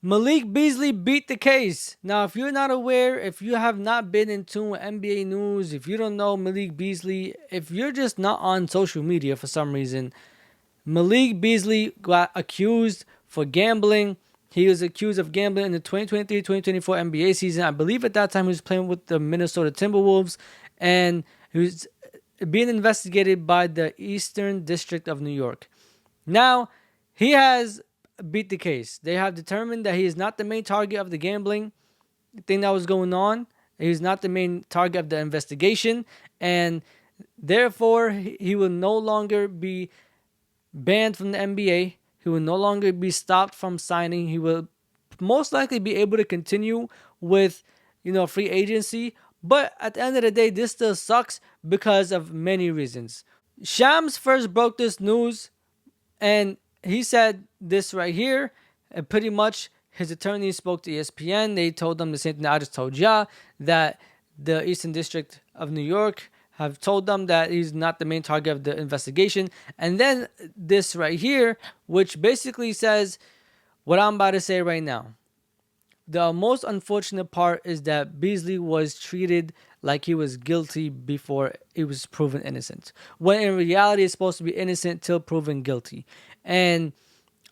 Malik Beasley beat the case. Now, if you're not aware, if you have not been in tune with NBA news, if you don't know Malik Beasley, if you're just not on social media for some reason, Malik Beasley got accused for gambling. He was accused of gambling in the 2023-2024 NBA season. I believe at that time he was playing with the Minnesota Timberwolves, and he was being investigated by the Eastern District of New York. Now, he has beat the case. They have determined that he is not the main target of the gambling thing that was going on. He's not the main target of the investigation, and therefore he will no longer be banned from the NBA. He will no longer be stopped from signing. He will most likely be able to continue with, free agency. But at the end of the day, this still sucks because of many reasons. Shams first broke this news, and he said this right here. And pretty much his attorney spoke to ESPN. They told them the same thing that I just told ya, that the Eastern District of New York have told them that he's not the main target of the investigation. And then this right here, which basically says what I'm about to say right now. The most unfortunate part is that Beasley was treated like he was guilty before he was proven innocent, when in reality it's supposed to be innocent till proven guilty. And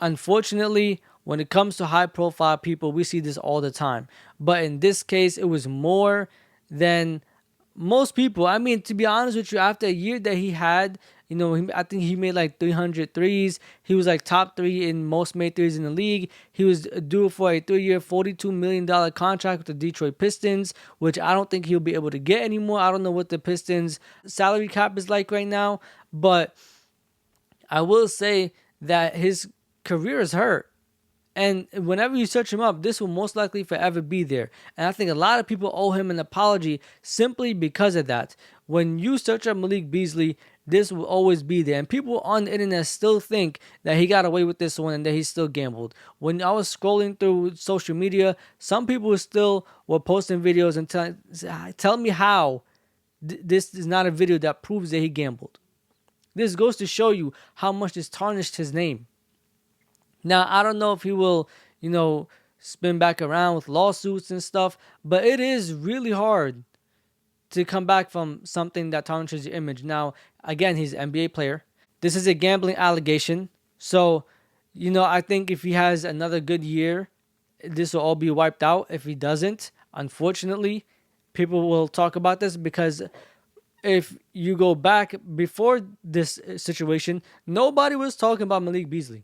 unfortunately, when it comes to high profile people, we see this all the time. But in this case, it was more than most people. I mean, to be honest with you, after a year that he had, I think he made like 300 threes. He was like top 3 in most made threes in the league. He was due for a 3-year, $42 million contract with the Detroit Pistons, which I don't think he'll be able to get anymore. I don't know what the Pistons salary cap is like right now, but I will say that his career is hurt. And whenever you search him up, this will most likely forever be there. And I think a lot of people owe him an apology simply because of that. When you search up Malik Beasley, this will always be there. And people on the internet still think that he got away with this one and that he still gambled. When I was scrolling through social media, some people still were posting videos and tell me how this is not a video that proves that he gambled. This goes to show you how much this tarnished his name. Now, I don't know if he will, spin back around with lawsuits and stuff, but it is really hard to come back from something that tarnishes your image. Now, again, he's an NBA player. This is a gambling allegation. So, I think if he has another good year, this will all be wiped out. If he doesn't, unfortunately, people will talk about this because if you go back before this situation, nobody was talking about Malik Beasley.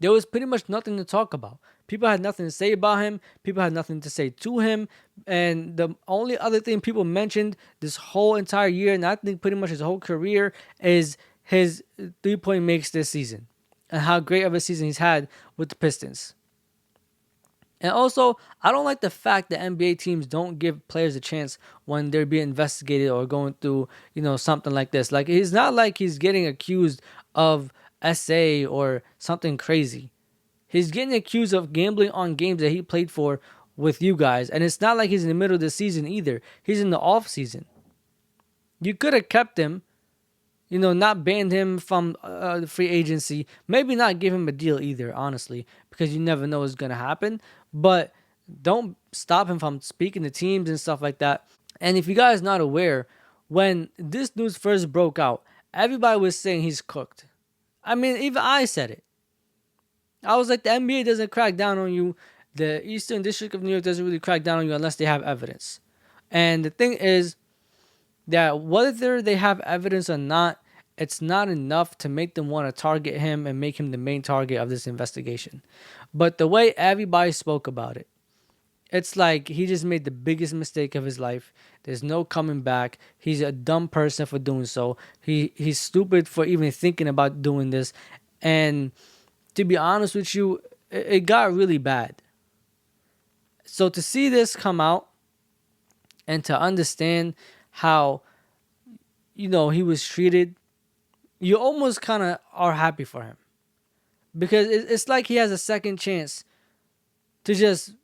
There was pretty much nothing to talk about. People had nothing to say about him. People had nothing to say to him. And the only other thing people mentioned this whole entire year, and I think pretty much his whole career, is his 3-point makes this season and how great of a season he's had with the Pistons. And also, I don't like the fact that NBA teams don't give players a chance when they're being investigated or going through, something like this. Like, it's not like he's getting accused of SA or something crazy. He's getting accused of gambling on games that he played for with you guys. And it's not like he's in the middle of the season either. He's in the off season. You could have kept him, not banned him from the free agency. Maybe not give him a deal either, honestly, because you never know what's going to happen. But don't stop him from speaking to teams and stuff like that. And if you guys not aware, when this news first broke out, everybody was saying he's cooked. I mean, even I said it. I was like, the NBA doesn't crack down on you. The Eastern District of New York doesn't really crack down on you unless they have evidence. And the thing is that whether they have evidence or not, it's not enough to make them want to target him and make him the main target of this investigation. But the way everybody spoke about it, it's like he just made the biggest mistake of his life. There's no coming back. He's a dumb person for doing so. He's stupid for even thinking about doing this. And to be honest with you, it got really bad. So to see this come out and to understand how, he was treated, you almost kind of are happy for him. Because it's like he has a second chance to just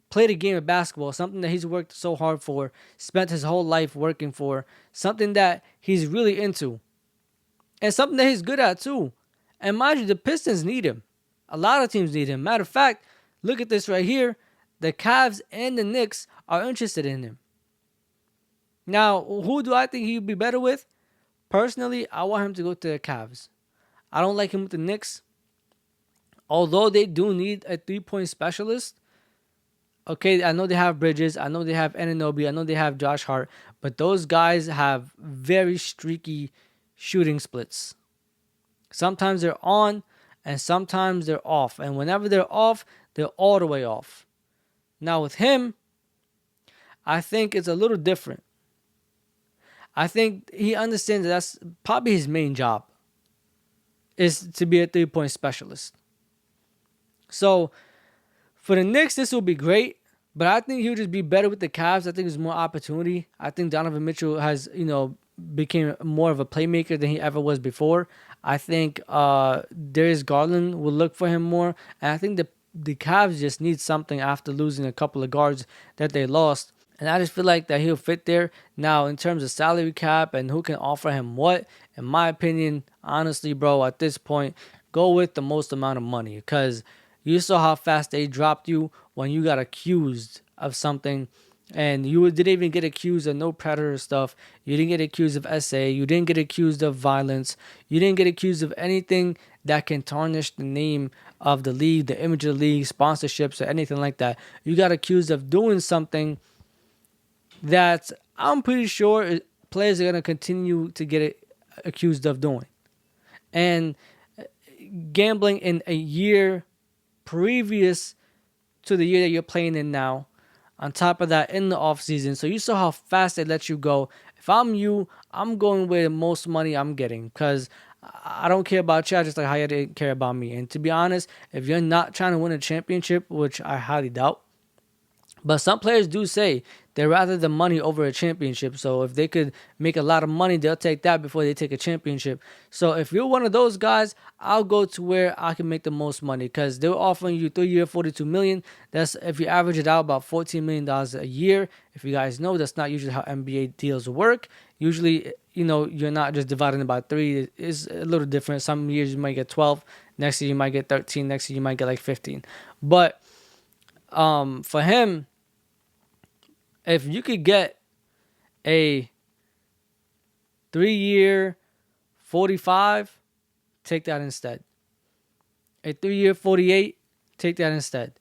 play the game of basketball, something that he's worked so hard for, spent his whole life working for, something that he's really into, and something that he's good at too. And mind you, the Pistons need him. A lot of teams need him. Matter of fact, Look at this right here. The Cavs and the Knicks are interested in him. Now, who do I think he'd be better with? Personally, I want him to go to the Cavs. I don't like him with the Knicks. Although they do need a 3-point specialist. Okay, I know they have Bridges. I know they have Anunoby. I know they have Josh Hart. But those guys have very streaky shooting splits. Sometimes they're on and sometimes they're off. And whenever they're off, they're all the way off. Now with him, I think it's a little different. I think he understands that's probably his main job is to be a 3-point specialist. So for the Knicks, this will be great, but I think he'll just be better with the Cavs. I think there's more opportunity. I think Donovan Mitchell has, became more of a playmaker than he ever was before. I think Darius Garland will look for him more, and I think the Cavs just need something after losing a couple of guards that they lost. And I just feel like that he'll fit there. Now, in terms of salary cap and who can offer him what, in my opinion, honestly, bro, at this point, go with the most amount of money. Because you saw how fast they dropped you when you got accused of something. And you didn't even get accused of no predator stuff. You didn't get accused of SA. You didn't get accused of violence. You didn't get accused of anything that can tarnish the name of the league, the image of the league, sponsorships, or anything like that. You got accused of doing something that I'm pretty sure players are going to continue to get accused of doing. And gambling in a year previous to the year that you're playing in now, on top of that, in the offseason. So you saw how fast they let you go. If I'm you, I'm going with the most money I'm getting because I don't care about you just like how you didn't care about me. And to be honest, if you're not trying to win a championship, which I highly doubt, but some players do say they'd rather the money over a championship. So if they could make a lot of money, they'll take that before they take a championship. So if you're one of those guys, I'll go to where I can make the most money because they're offering you 3-year, $42 million. That's if you average it out about $14 million a year. If you guys know, that's not usually how NBA deals work. Usually, you're not just dividing it by 3. It's a little different. Some years you might get 12. Next year you might get 13. Next year you might get like 15. But for him, if you could get a 3-year 45, take that instead. A 3-year 48, take that instead.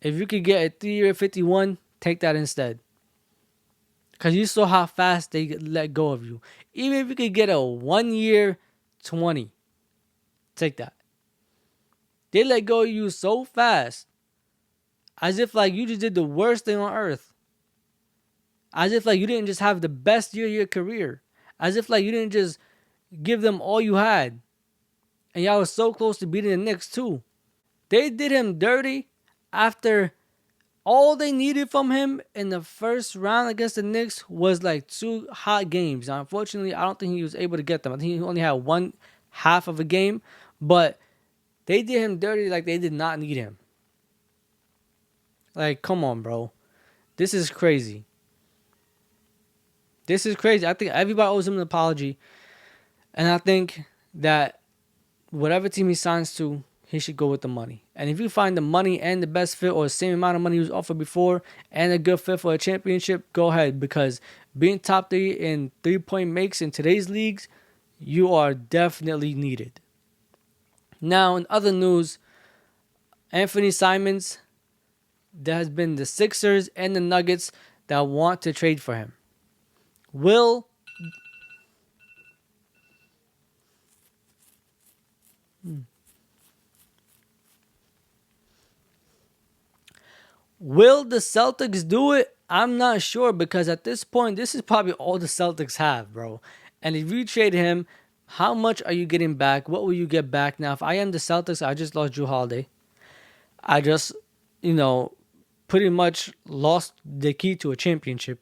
If you could get a 3-year 51, take that instead. Because you saw how fast they let go of you. Even if you could get a 1-year 20, take that. They let go of you so fast. As if like you just did the worst thing on earth. As if like you didn't just have the best year of your career. As if like you didn't just give them all you had. And y'all was so close to beating the Knicks too. They did him dirty after all they needed from him in the first round against the Knicks was like 2 hot games. Now, unfortunately, I don't think he was able to get them. I think he only had 1/2 of a game. But they did him dirty like they did not need him. Like, come on, bro. This is crazy. This is crazy. I think everybody owes him an apology. And I think that whatever team he signs to, he should go with the money. And if you find the money and the best fit or the same amount of money he was offered before and a good fit for a championship, go ahead. Because being top 3 in 3-point makes in today's leagues, you are definitely needed. Now, in other news, Anthony Simons, there has been the Sixers and the Nuggets that want to trade for him. Will the Celtics do it? I'm not sure because at this point, this is probably all the Celtics have, bro. And if you trade him, how much are you getting back? What will you get back? Now, if I am the Celtics, I just lost Jrue Holiday. I just, pretty much lost the key to a championship.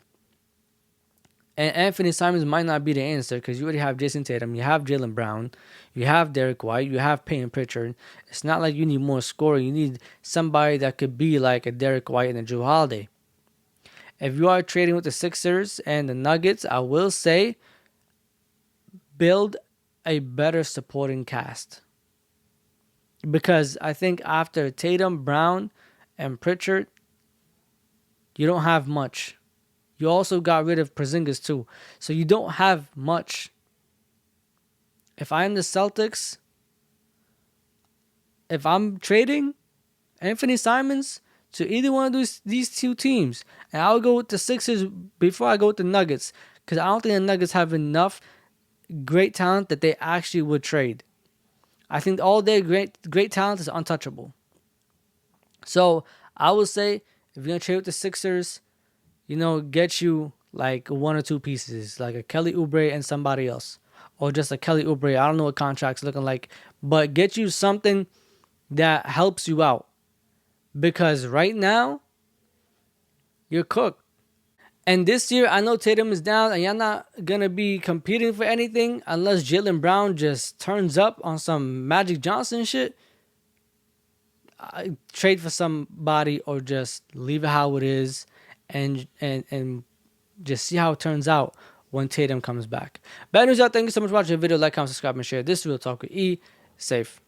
And Anthony Simons might not be the answer because you already have Jason Tatum, you have Jaylen Brown, you have Derek White, you have Peyton Pritchard. It's not like you need more scoring. You need somebody that could be like a Derek White and a Jrue Holiday. If you are trading with the Sixers and the Nuggets, I will say build a better supporting cast. Because I think after Tatum, Brown, and Pritchard, you don't have much. You also got rid of Porzingis too. So you don't have much. If I'm the Celtics, if I'm trading Anthony Simons to either one of these two teams, and I'll go with the Sixers before I go with the Nuggets, because I don't think the Nuggets have enough great talent that they actually would trade. I think all their great talent is untouchable. So I would say if you're gonna trade with the Sixers, get you like one or two pieces, like a Kelly Oubre and somebody else, or just a Kelly Oubre. I don't know what contract's looking like, but get you something that helps you out, because right now you're cooked. And this year, I know Tatum is down, and you're not gonna be competing for anything unless Jaylen Brown just turns up on some Magic Johnson shit. Trade for somebody, or just leave it how it is, and just see how it turns out when Tatum comes back. Bad news out. Thank you so much for watching the video. Like, comment, subscribe, and share. This is Real Talk with E. Safe.